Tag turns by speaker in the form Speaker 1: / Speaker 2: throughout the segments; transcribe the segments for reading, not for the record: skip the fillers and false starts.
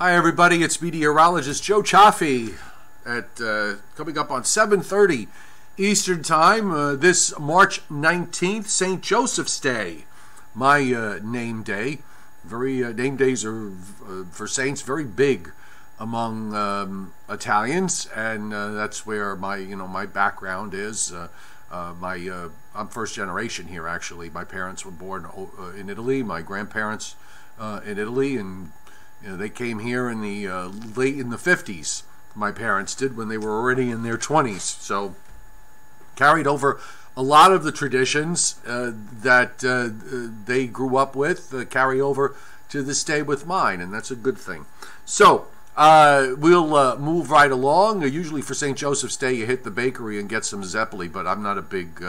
Speaker 1: Hi everybody, it's meteorologist Joe Chaffee at coming up on 7:30 Eastern Time this March 19th, St. Joseph's Day, my name day. Name days are for saints very big among Italians, and that's where my background is. I'm first generation here actually. My parents were born in Italy. My grandparents in Italy, and they came here in the late in the 50s. My parents did, when they were already in their 20s. So carried over a lot of the traditions that they grew up with, carry over to this day with mine, and that's a good thing. So we'll move right along. Usually for St. Joseph's Day, you hit the bakery and get some zeppoli, but I'm not big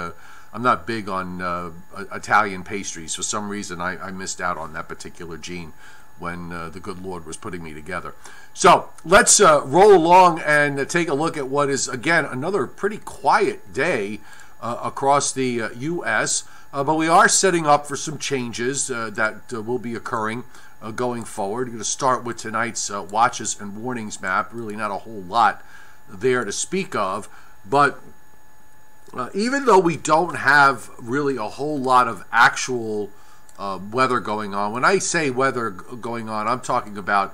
Speaker 1: on Italian pastries. For some reason, I missed out on that particular gene when the good Lord was putting me together. So let's roll along and take a look at what is, again, another pretty quiet day across the U.S., but we are setting up for some changes that will be occurring going forward. We're going to start with tonight's watches and warnings map. Really not a whole lot there to speak of, but even though we don't have really a whole lot of actual weather going on. When I say weather going on, I'm talking about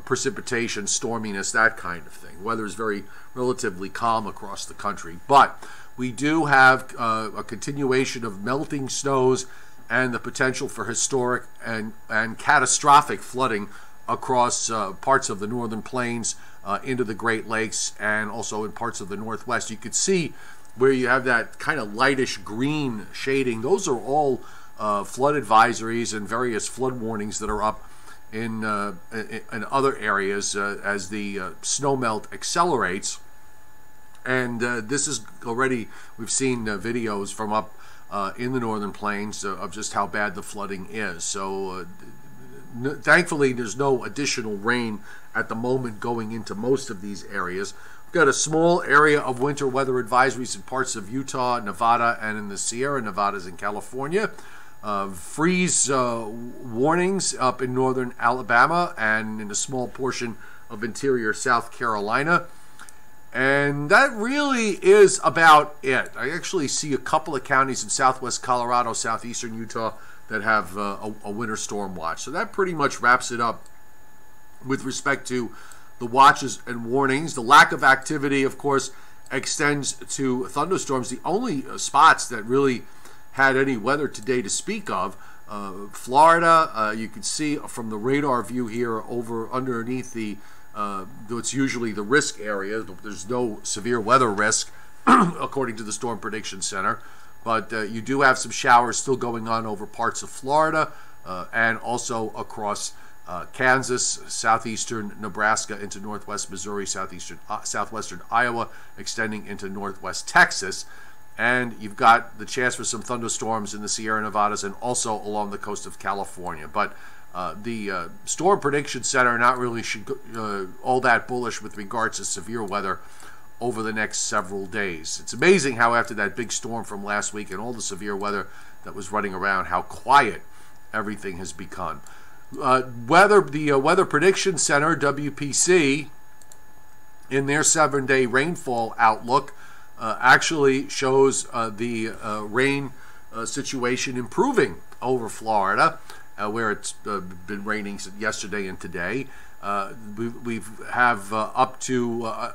Speaker 1: precipitation, storminess, that kind of thing. Weather is very relatively calm across the country, but we do have a continuation of melting snows and the potential for historic and catastrophic flooding across parts of the northern plains into the Great Lakes, and also in parts of the Northwest. You could see where you have that kind of lightish green shading. Those are all flood advisories and various flood warnings that are up in other areas as the snow melt accelerates. And this is already, we've seen videos from up in the northern plains of just how bad the flooding is. So thankfully there's no additional rain at the moment going into most of these areas. We've got a small area of winter weather advisories in parts of Utah, Nevada, and in the Sierra Nevadas in California. Freeze warnings up in northern Alabama and in a small portion of interior South Carolina. And that really is about it. I actually see a couple of counties in southwest Colorado, southeastern Utah that have a winter storm watch. So that pretty much wraps it up with respect to the watches and warnings. The lack of activity, of course, extends to thunderstorms. The only spots that really had any weather today to speak of, Florida, you can see from the radar view here over underneath it's usually the risk area. There's no severe weather risk according to the Storm Prediction Center, but you do have some showers still going on over parts of Florida and also across Kansas, southeastern Nebraska into northwest Missouri, southwestern Iowa, extending into northwest Texas. And you've got the chance for some thunderstorms in the Sierra Nevadas and also along the coast of California. But the Storm Prediction Center not really all that bullish with regards to severe weather over the next several days. It's amazing how after that big storm from last week and all the severe weather that was running around, how quiet everything has become. The Weather Prediction Center, WPC, in their 7-day rainfall outlook, actually shows the rain situation improving over Florida, where it's been raining yesterday and today. We have up to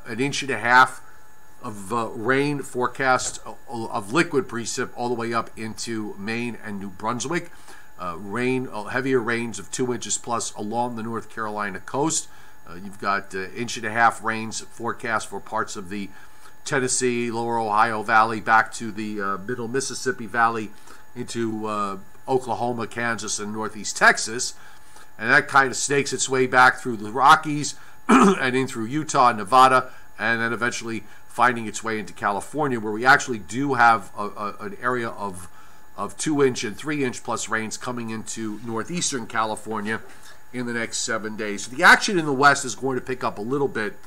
Speaker 1: 1.5 inches of rain forecast of liquid precip all the way up into Maine and New Brunswick. Heavier rains of 2 inches plus along the North Carolina coast. You've got 1.5 inches rains forecast for parts of the Tennessee, Lower Ohio Valley, back to the Middle Mississippi Valley, into Oklahoma, Kansas, and Northeast Texas. And that kind of snakes its way back through the Rockies and in through Utah and Nevada, and then eventually finding its way into California, where we actually do have an area of 2-inch and 3-inch plus rains coming into northeastern California in the next 7 days. So the action in the west is going to pick up a little bit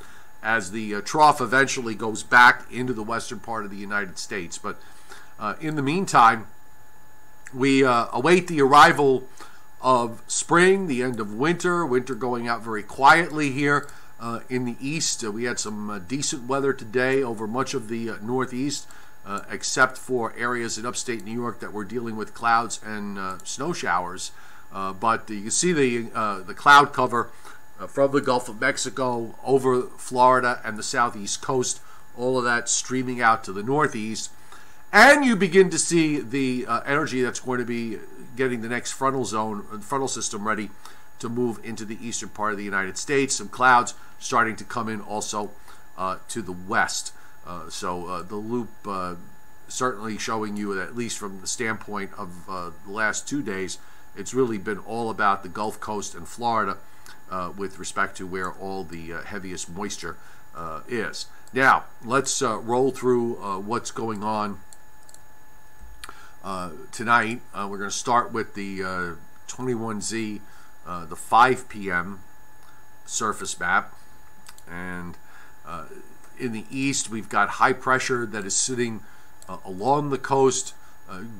Speaker 1: as the trough eventually goes back into the western part of the United States. But in the meantime, we await the arrival of spring, the end of winter going out very quietly here in the east. We had some decent weather today over much of the northeast, except for areas in upstate New York that were dealing with clouds and snow showers. But you can see the cloud cover from the Gulf of Mexico over Florida and the southeast coast, all of that streaming out to the northeast. And you begin to see the energy that's going to be getting the next frontal system ready to move into the eastern part of the United States. Some clouds starting to come in also to the west. So the loop certainly showing you that, at least from the standpoint of the last 2 days, it's really been all about the Gulf Coast and Florida with respect to where all the heaviest moisture is. Now, let's roll through what's going on tonight. We're going to start with the 21Z, the 5 p.m. surface map. And in the east, we've got high pressure that is sitting along the coast,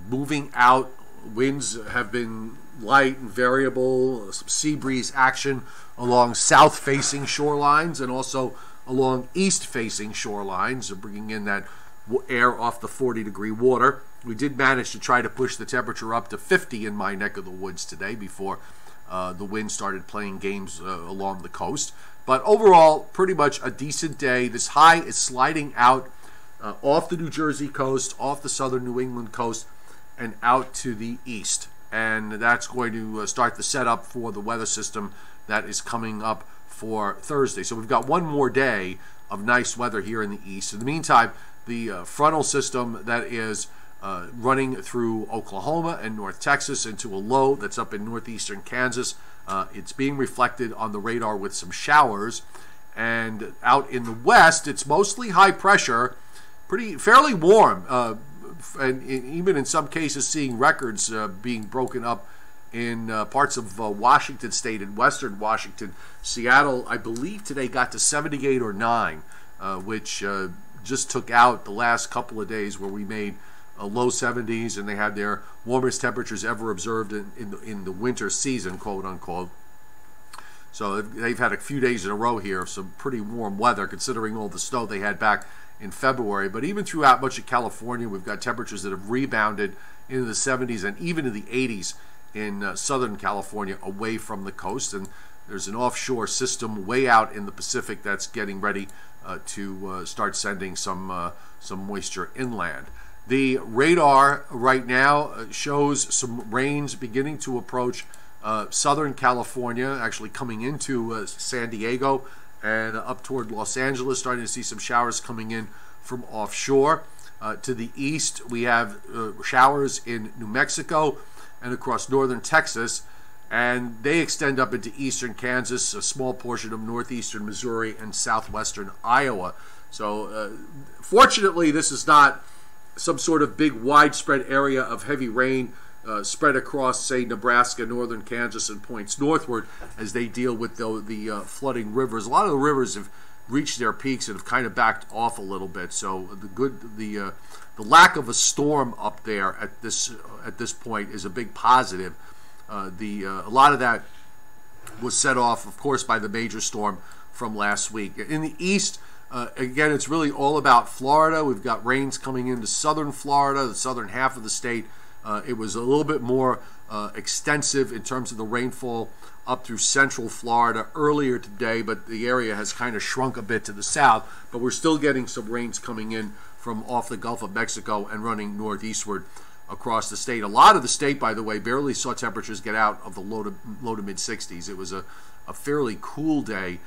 Speaker 1: moving out. Winds have been light and variable, some sea breeze action along south-facing shorelines and also along east-facing shorelines, bringing in that air off the 40-degree water. We did manage to try to push the temperature up to 50 in my neck of the woods today before the wind started playing games along the coast. But overall, pretty much a decent day. This high is sliding out off the New Jersey coast, off the southern New England coast, and out to the east. And that's going to start the setup for the weather system that is coming up for Thursday. So we've got one more day of nice weather here in the east. In the meantime, the frontal system that is running through Oklahoma and North Texas into a low that's up in northeastern Kansas. It's being reflected on the radar with some showers. And out in the west, it's mostly high pressure, fairly warm, and even in some cases seeing records being broken up in parts of Washington State and western Washington. Seattle, I believe today got to 78 or 9, which just took out the last couple of days where we made low 70s, and they had their warmest temperatures ever observed in the winter season, quote unquote. So they've had a few days in a row here of some pretty warm weather, considering all the snow they had back in February. But even throughout much of California, we've got temperatures that have rebounded into the 70s and even in the 80s in Southern California, away from the coast. And there's an offshore system way out in the Pacific that's getting ready to start sending some moisture inland. The radar right now shows some rains beginning to approach Southern California, actually coming into San Diego and up toward Los Angeles, starting to see some showers coming in from offshore. To the east, we have showers in New Mexico and across northern Texas, and they extend up into eastern Kansas, a small portion of northeastern Missouri, and southwestern Iowa. So fortunately, this is not some sort of big widespread area of heavy rain spread across, say, Nebraska, northern Kansas, and points northward as they deal with the flooding rivers. A lot of the rivers have reached their peaks and have kind of backed off a little bit. So the lack of a storm up there at this point is a big positive. A lot of that was set off, of course, by the major storm from last week. In the east, again, it's really all about Florida. We've got rains coming into southern Florida, the southern half of the state. It was a little bit more extensive in terms of the rainfall up through central Florida earlier today, but the area has kind of shrunk a bit to the south. But we're still getting some rains coming in from off the Gulf of Mexico and running northeastward across the state. A lot of the state, by the way, barely saw temperatures get out of the low to mid 60s. It was a fairly cool day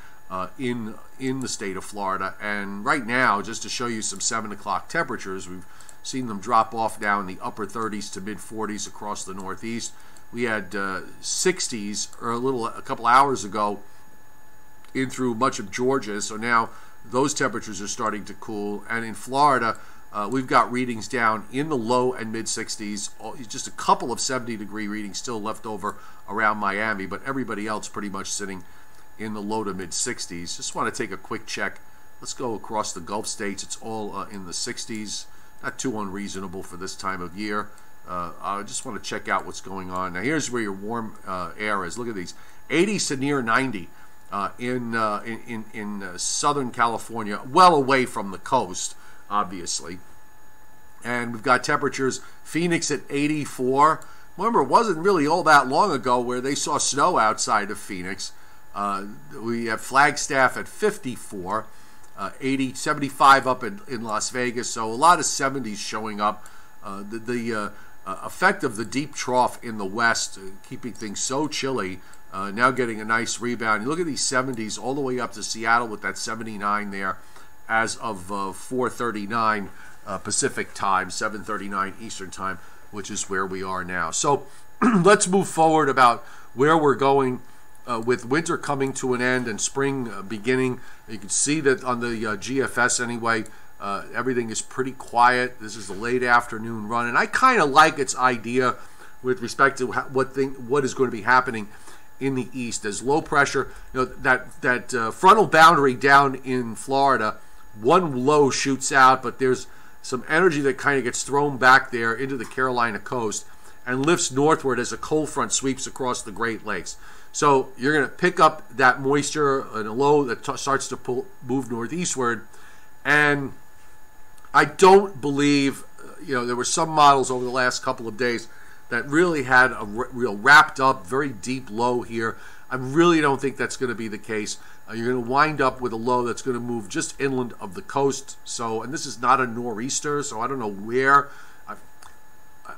Speaker 1: in the state of Florida. And right now, just to show you some 7 o'clock temperatures, we've seen them drop off now in the upper 30s to mid 40s across the northeast. We had 60s a couple hours ago in through much of Georgia, so now those temperatures are starting to cool. And in Florida, we've got readings down in the low and mid 60s, just a couple of 70-degree readings still left over around Miami, but everybody else pretty much sitting in the low to mid 60s. Just want to take a quick check. Let's go across the Gulf states. It's all in the 60s. Not too unreasonable for this time of year. I just want to check out what's going on. Now, here's where your warm air is. Look at these. 80s to near 90 in Southern California, well away from the coast, obviously. And we've got temperatures, Phoenix at 84. Remember, it wasn't really all that long ago where they saw snow outside of Phoenix. We have Flagstaff at 54, 75 up in Las Vegas. So a lot of 70s showing up. The effect of the deep trough in the west, keeping things so chilly, now getting a nice rebound. You look at these 70s all the way up to Seattle with that 79 there as of 4:39 Pacific time, 7:39 Eastern time, which is where we are now. So let's move forward about where we're going with winter coming to an end and spring beginning. You can see that on the GFS anyway, everything is pretty quiet. This is the late afternoon run, and I kind of like its idea with respect to what is going to be happening in the east. As low pressure, that frontal boundary down in Florida, one low shoots out, but there's some energy that kind of gets thrown back there into the Carolina coast and lifts northward as a cold front sweeps across the Great Lakes. So you're going to pick up that moisture and a low that starts to move northeastward. And I don't believe, there were some models over the last couple of days that really had a real wrapped up, very deep low here. I really don't think that's going to be the case. You're going to wind up with a low that's going to move just inland of the coast. So, and this is not a nor'easter, so I don't know where.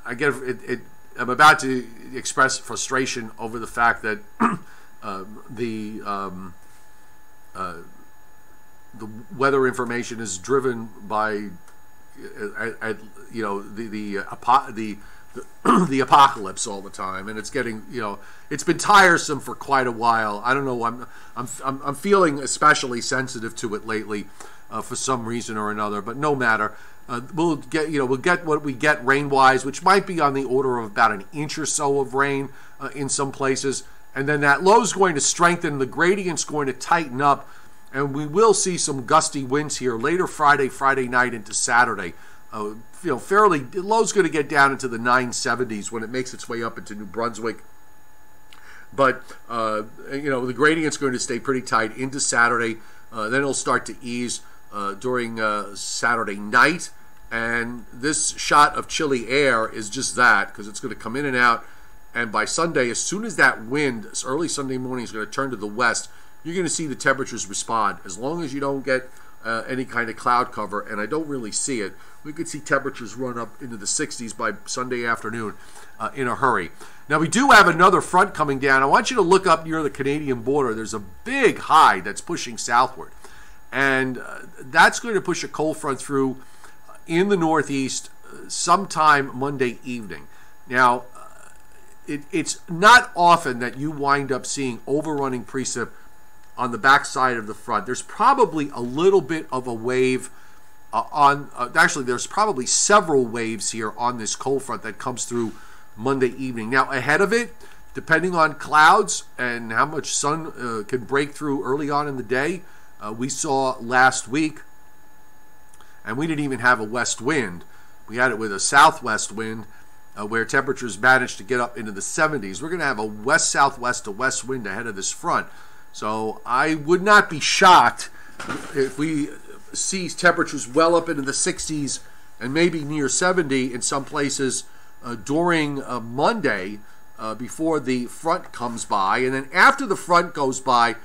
Speaker 1: I get it. I'm about to express frustration over the fact that the weather information is driven by the apocalypse all the time, and it's getting it's been tiresome for quite a while. I don't know. I'm feeling especially sensitive to it lately for some reason or another. But no matter. We'll get what we get rain-wise, which might be on the order of about an inch or so of rain in some places, and then that low is going to strengthen. The gradient's going to tighten up, and we will see some gusty winds here later Friday night into Saturday. The low's going to get down into the 970s when it makes its way up into New Brunswick. But the gradient's going to stay pretty tight into Saturday. Then it'll start to ease during Saturday night, and this shot of chilly air is just that, because it's going to come in and out. And by Sunday, as soon as that wind, early Sunday morning, is going to turn to the west, you're going to see the temperatures respond. As long as you don't get any kind of cloud cover, and I don't really see it, we could see temperatures run up into the 60s by Sunday afternoon in a hurry. Now, we do have another front coming down. I want you to look up near the Canadian border. There's a big high that's pushing southward, and that's going to push a cold front through in the northeast sometime Monday evening. Now, it's not often that you wind up seeing overrunning precip on the backside of the front. There's probably a little bit of a wave actually, there's probably several waves here on this cold front that comes through Monday evening. Now, ahead of it, depending on clouds and how much sun can break through early on in the day, we saw last week, and we didn't even have a west wind. We had it with a southwest wind where temperatures managed to get up into the 70s. We're going to have a west-southwest to west wind ahead of this front. So I would not be shocked if we see temperatures well up into the 60s and maybe near 70 in some places during Monday before the front comes by. And then after the front goes by,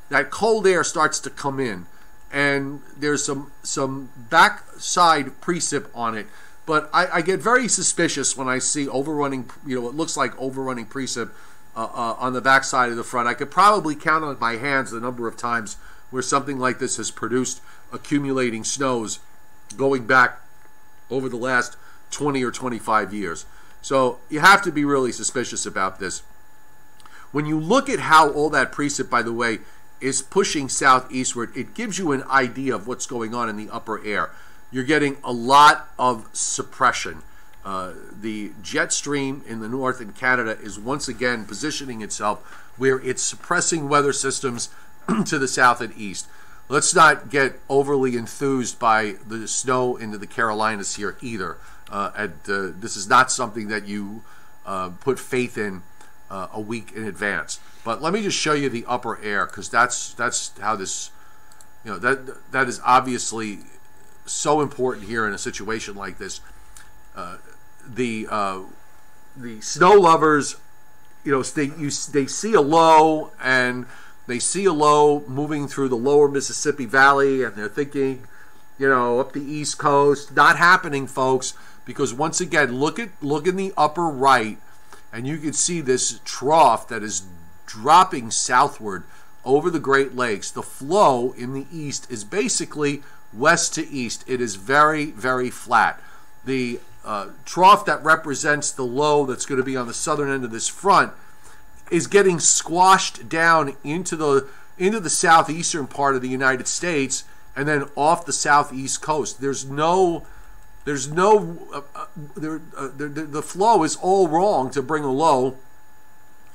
Speaker 1: that cold air starts to come in, and there's some backside precip on it. But I get very suspicious when I see overrunning, it looks like overrunning precip on the backside of the front. I could probably count on my hands the number of times where something like this has produced accumulating snows going back over the last 20 or 25 years. So you have to be really suspicious about this. When you look at how all that precip, by the way, is pushing southeastward, it gives you an idea of what's going on in the upper air. You're getting a lot of suppression. The jet stream in the north in Canada is once again positioning itself where it's suppressing weather systems to the south and east. Let's not get overly enthused by the snow into the Carolinas here either. This is not something that you put faith in a week in advance. But let me just show you the upper air, because that's how this, that is obviously so important here in a situation like this. The snow lovers, they see a low, and they see a low moving through the lower Mississippi Valley, and they're thinking, up the East Coast. Not happening, folks, because once again, look in the upper right, and you can see this trough that is dropping southward over the Great Lakes. The flow in the east is basically west to east. It is very, very flat. The trough that represents the low that's going to be on the southern end of this front is getting squashed down into the southeastern part of the United States, and then off the southeast coast. The flow is all wrong to bring a low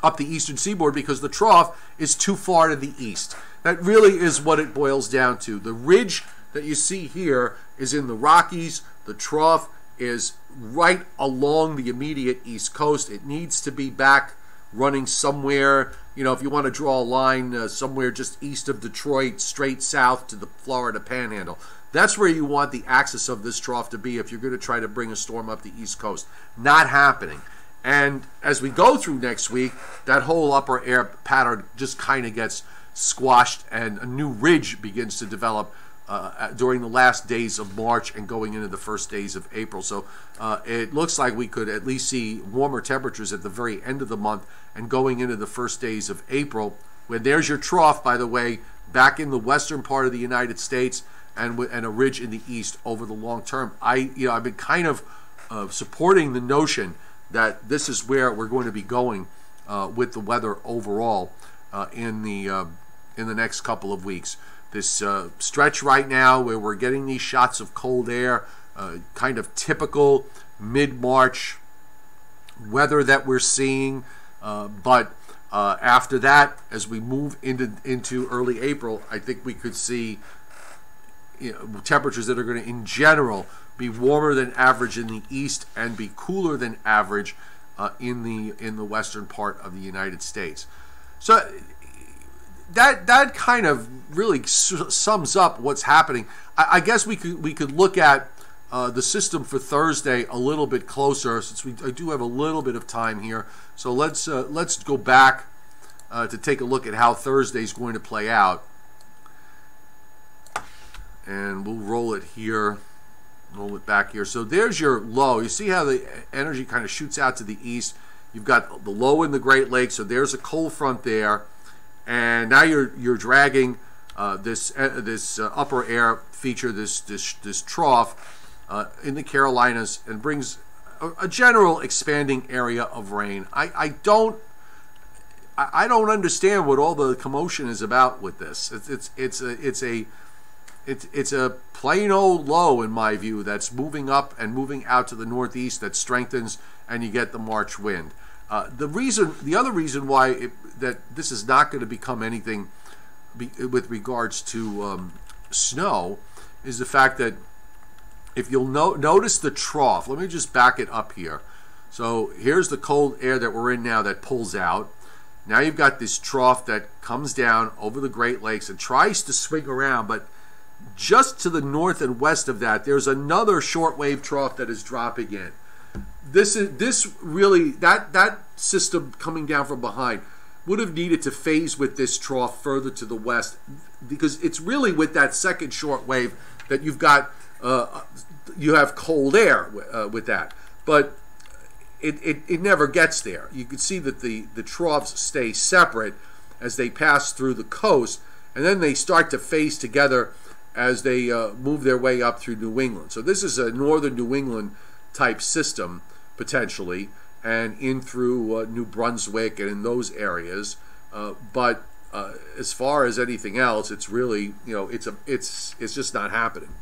Speaker 1: up the eastern seaboard because the trough is too far to the east. That really is what it boils down to. The ridge that you see here is in the Rockies. The trough is right along the immediate east coast. It needs to be back running somewhere, if you want to draw a line somewhere just east of Detroit, straight south to the Florida Panhandle. That's where you want the axis of this trough to be if you're going to try to bring a storm up the east coast. Not happening. And as we go through next week, that whole upper air pattern just kind of gets squashed, and a new ridge begins to develop during the last days of March and going into the first days of April. So it looks like we could at least see warmer temperatures at the very end of the month and going into the first days of April, when there's your trough, by the way, back in the western part of the United States, and a ridge in the east over the long term. I've been kind of supporting the notion that this is where we're going to be going with the weather overall in the next couple of weeks. This stretch right now where we're getting these shots of cold air, kind of typical mid-March weather that we're seeing, but after that, as we move into early April, I think we could see temperatures that are going to, in general, be warmer than average in the east and be cooler than average in the western part of the United States. So that kind of really sums up what's happening. I guess we could look at the system for Thursday a little bit closer, since I do have a little bit of time here. So let's go back to take a look at how Thursday is going to play out, and we'll roll it here. Roll it back here. So there's your low. You see how the energy kind of shoots out to the east. You've got the low in the Great Lakes, so there's a cold front there, and now you're dragging this upper air feature, this trough in the Carolinas, and brings a general expanding area of rain. I don't understand what all the commotion is about with this. It's a plain old low, in my view, that's moving up and moving out to the northeast, that strengthens, and you get the March wind. The other reason why that this is not going to become anything with regards to snow is the fact that if you'll notice the trough, let me just back it up here. So here's the cold air that we're in now that pulls out. Now you've got this trough that comes down over the Great Lakes and tries to swing around, but just to the north and west of that, there's another shortwave trough that is dropping in. This really, that system coming down from behind would have needed to phase with this trough further to the west, because it's really with that second shortwave that you've got you have cold air with that, but it never gets there. You can see that the troughs stay separate as they pass through the coast, and then they start to phase together as they move their way up through New England. So this is a northern New England type system potentially, and in through New Brunswick and in those areas. But as far as anything else, it's really, it's just not happening.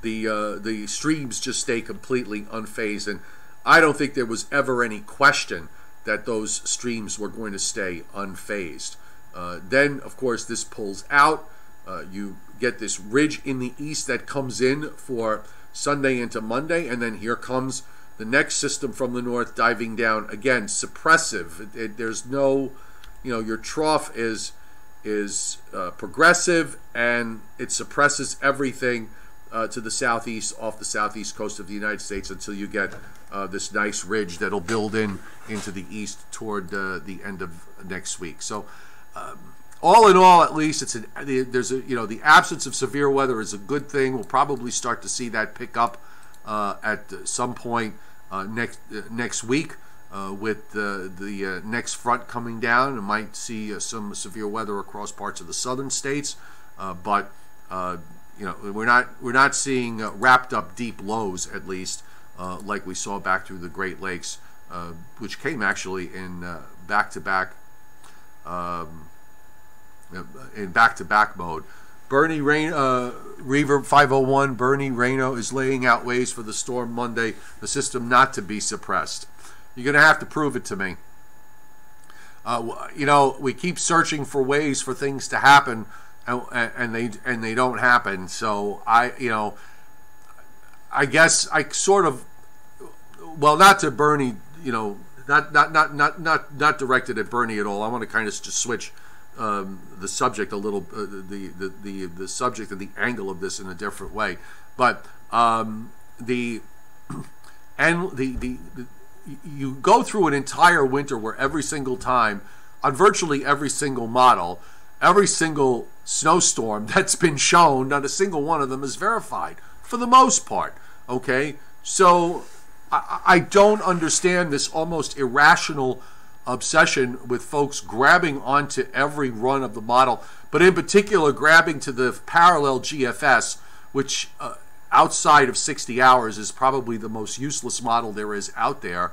Speaker 1: The streams just stay completely unfazed, and I don't think there was ever any question that those streams were going to stay unfazed. Then, of course, this pulls out. You get this ridge in the east that comes in for Sunday into Monday, and then here comes the next system from the north diving down again, suppressive. There's no, your trough is progressive, and it suppresses everything to the southeast, off the southeast coast of the United States, until you get this nice ridge that'll build into the east toward the end of next week. So all in all, at least the absence of severe weather is a good thing. We'll probably start to see that pick up at some point next week with the next front coming down. And might see some severe weather across parts of the southern states, but we're not seeing wrapped up deep lows, at least like we saw back through the Great Lakes, which came actually in back-to-back mode. Bernie Reverb 501, Bernie Reno is laying out ways for the storm Monday, the system not to be suppressed. You're going to have to prove it to me. We keep searching for ways for things to happen, and they don't happen. So I guess I sort of, well, not to Bernie, not directed at Bernie at all. I want to kind of just switch the subject a little, the subject and the angle of this in a different way. But you go through an entire winter where every single time, on virtually every single model, every single snowstorm that's been shown, not a single one of them is verified, for the most part. Okay? So I don't understand this almost irrational obsession with folks grabbing onto every run of the model, but in particular grabbing to the parallel GFS, which outside of 60 hours is probably the most useless model there is out there.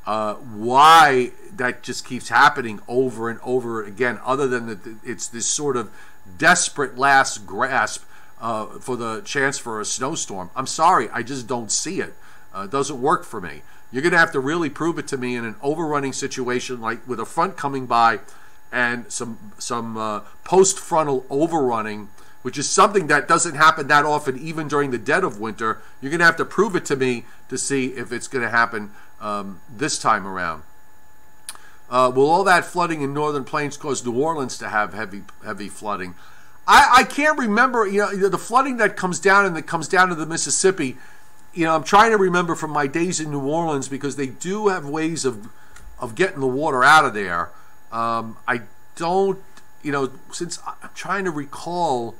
Speaker 1: Why that just keeps happening over and over again, other than that it's this sort of desperate last grasp for the chance for a snowstorm. I'm sorry, I just don't see it. It doesn't work for me. You're going to have to really prove it to me in an overrunning situation, like with a front coming by and some post-frontal overrunning, which is something that doesn't happen that often even during the dead of winter. You're going to have to prove it to me to see if it's going to happen this time around. Will all that flooding in northern plains cause New Orleans to have heavy flooding? I can't remember, the flooding that comes down and that comes down to the Mississippi. I'm trying to remember from my days in New Orleans, because they do have ways of getting the water out of there. I don't, since I'm trying to recall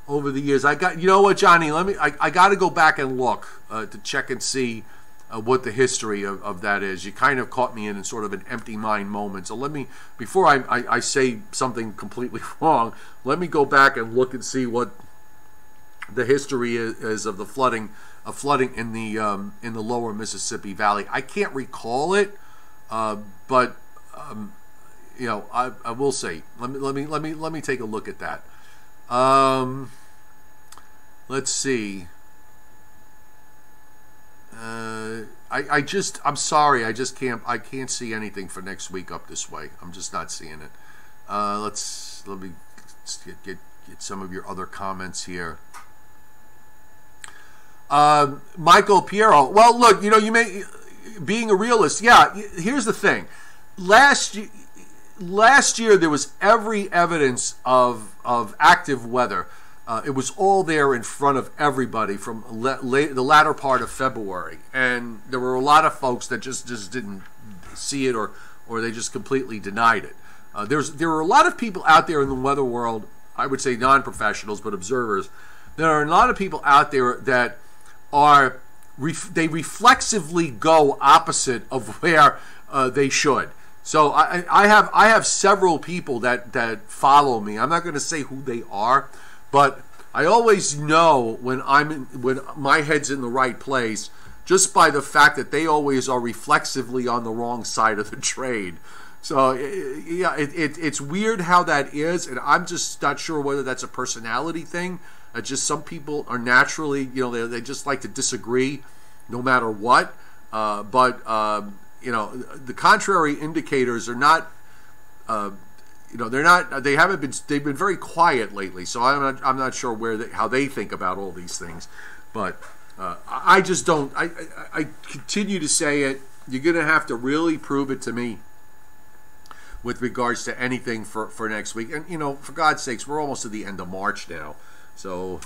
Speaker 1: over the years, what, Johnny, I got to go back and look to check and see what the history of that is. You kind of caught me in sort of an empty mind moment. So let me, before I say something completely wrong, let me go back and look and see what the history is of the flooding in the lower Mississippi Valley. I can't recall it, but I will say. Let me take a look at that. Let's see. I'm sorry, I can't see anything for next week up this way. I'm just not seeing it. Let me get some of your other comments here. Michael Piero. Well, look, you may, being a realist, yeah, here's the thing. Last year there was every evidence of active weather. It was all there in front of everybody from the latter part of February, and there were a lot of folks that just didn't see it, or they just completely denied it. There are a lot of people out there in the weather world, I would say non-professionals but observers. There are a lot of people out there that they reflexively go opposite of where they should. So I have several people that follow me. I'm not going to say who they are, but I always know when my head's in the right place, just by the fact that they always are reflexively on the wrong side of the trade. So yeah, it's weird how that is, and I'm just not sure whether that's a personality thing. Just some people are naturally, they just like to disagree no matter what. But the contrary indicators are not, they've been very quiet lately. So I'm not sure how they think about all these things. But I just don't. I continue to say it. You're going to have to really prove it to me with regards to anything for next week. And, you know, for God's sakes, we're almost at the end of March now. So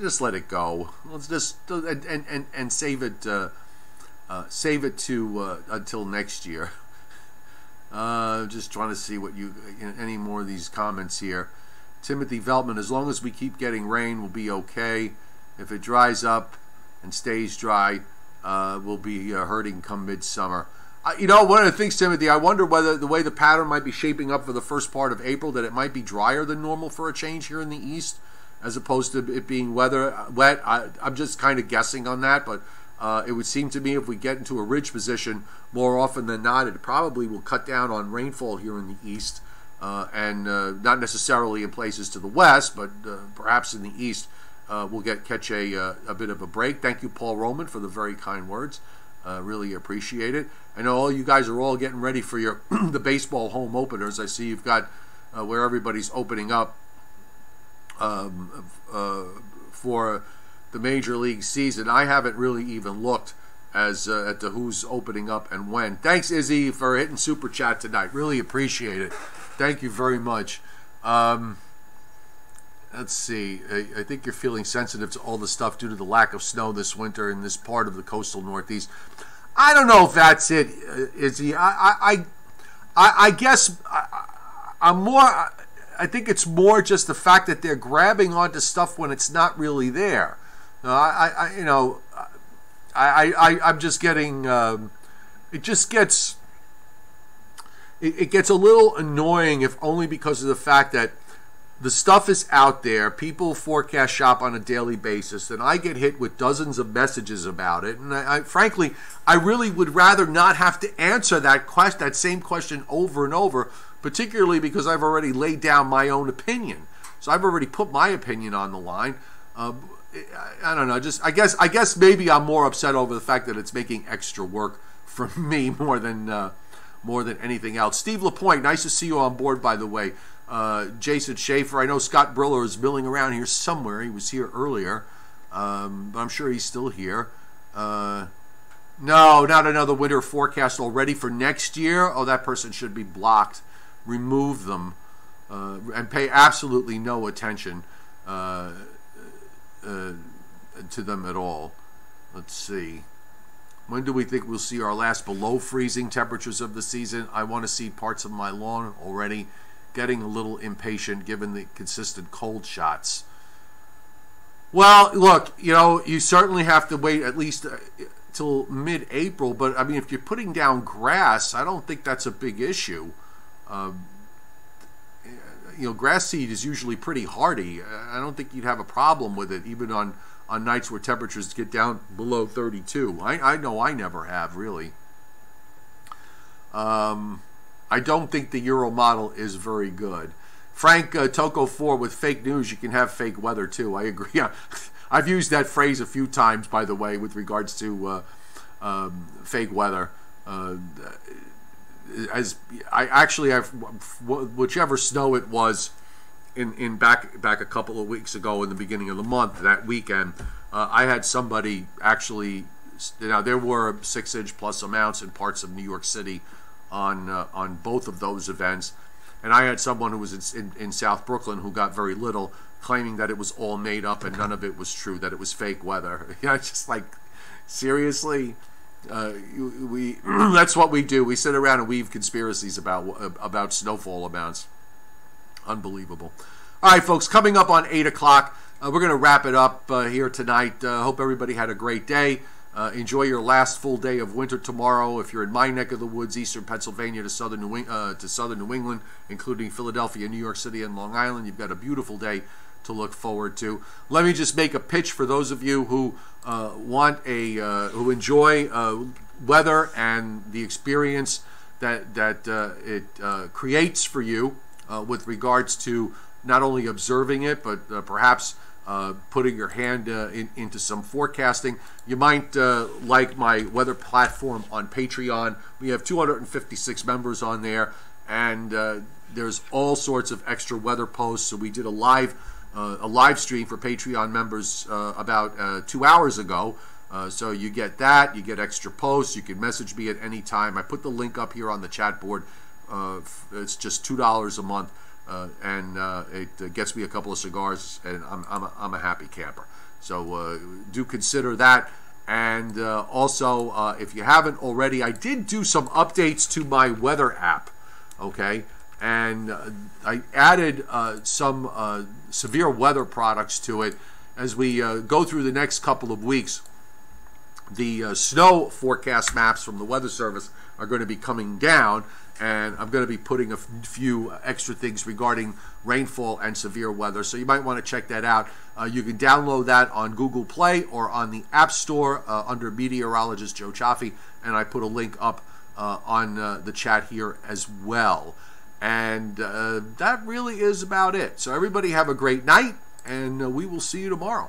Speaker 1: just let it go. Let's just and save it to until next year. Just trying to see what any more of these comments here. Timothy Veltman, as long as we keep getting rain, we'll be okay. If it dries up and stays dry, we'll be hurting come midsummer. You know, one of the things, Timothy, I wonder whether the way the pattern might be shaping up for the first part of April, that it might be drier than normal for a change here in the east, as opposed to it being wet. I'm just kind of guessing on that, but it would seem to me if we get into a ridge position, more often than not, it probably will cut down on rainfall here in the east, and not necessarily in places to the west, but perhaps in the east. We'll catch a bit of a break. Thank you, Paul Roman, for the very kind words. Really appreciate it. I know all you guys are all getting ready for your the baseball home openers. I see you've got where everybody's opening up for the Major League season. I haven't really even looked at the who's opening up and when. Thanks, Izzy, for hitting Super Chat tonight. Really appreciate it. Thank you very much. Let's see. I think you're feeling sensitive to all the stuff due to the lack of snow this winter in this part of the coastal Northeast. I don't know if that's it, Izzy. I guess I'm more. I think it's more just the fact that they're grabbing onto stuff when it's not really there. I'm just getting. It just gets. It gets a little annoying, if only because of the fact that the stuff is out there. People forecast shop on a daily basis, and I get hit with dozens of messages about it. And frankly, I really would rather not have to answer that same question over and over, particularly because I've already laid down my own opinion. So I've already put my opinion on the line. I don't know. I guess maybe I'm more upset over the fact that it's making extra work for me more than anything else. Steve LaPointe, nice to see you on board, by the way. Jason Schaefer, I know Scott Briller is milling around here somewhere. He was here earlier, but I'm sure he's still here. No, not another winter forecast already for next year. Oh, that person should be blocked. Remove them and pay absolutely no attention to them at all. Let's see. When do we think we'll see our last below freezing temperatures of the season? I want to see parts of my lawn already. Getting a little impatient given the consistent cold shots. Well, look, you know, you certainly have to wait at least till mid-April, but I mean, if you're putting down grass, I don't think that's a big issue. Grass seed is usually pretty hardy. I don't think you'd have a problem with it, even on nights where temperatures get down below 32. I know I never have, really. I don't think the Euro model is very good. Frank Toko 4, with fake news, you can have fake weather too. I agree. I've used that phrase a few times, by the way, with regards to fake weather. Whichever snow it was in back a couple of weeks ago in the beginning of the month, that weekend, I had somebody actually. Now there were 6-inch plus amounts in parts of New York City on both of those events, and I had someone who was in South Brooklyn who got very little, claiming that it was all made up and none of it was true, that it was fake weather. It's just like, seriously, that's what we do. We sit around and weave conspiracies about snowfall amounts. Unbelievable. All right, folks, coming up on 8 o'clock, we're going to wrap it up here tonight. Hope everybody had a great day. Enjoy your last full day of winter tomorrow. If you're in my neck of the woods, eastern Pennsylvania to southern New England, including Philadelphia, New York City, and Long Island, you've got a beautiful day to look forward to. Let me just make a pitch for those of you who who enjoy weather and the experience that it creates for you with regards to not only observing it, but perhaps putting your hand into some forecasting. You might like my weather platform on Patreon. We have 256 members on there, and there's all sorts of extra weather posts. So we did a live a live stream for Patreon members about 2 hours ago. So you get that, you get extra posts, you can message me at any time. I put the link up here on the chat board. It's just $2 a month, and it gets me a couple of cigars, and I'm a happy camper. So do consider that. And also, if you haven't already, I did do some updates to my weather app, okay? And I added some severe weather products to it. As we go through the next couple of weeks, the snow forecast maps from the Weather Service are going to be coming down, and I'm going to be putting a few extra things regarding rainfall and severe weather. So you might want to check that out. You can download that on Google Play or on the App Store under Meteorologist Joe Chaffee, and I put a link up on the chat here as well. And that really is about it. So everybody have a great night, and we will see you tomorrow.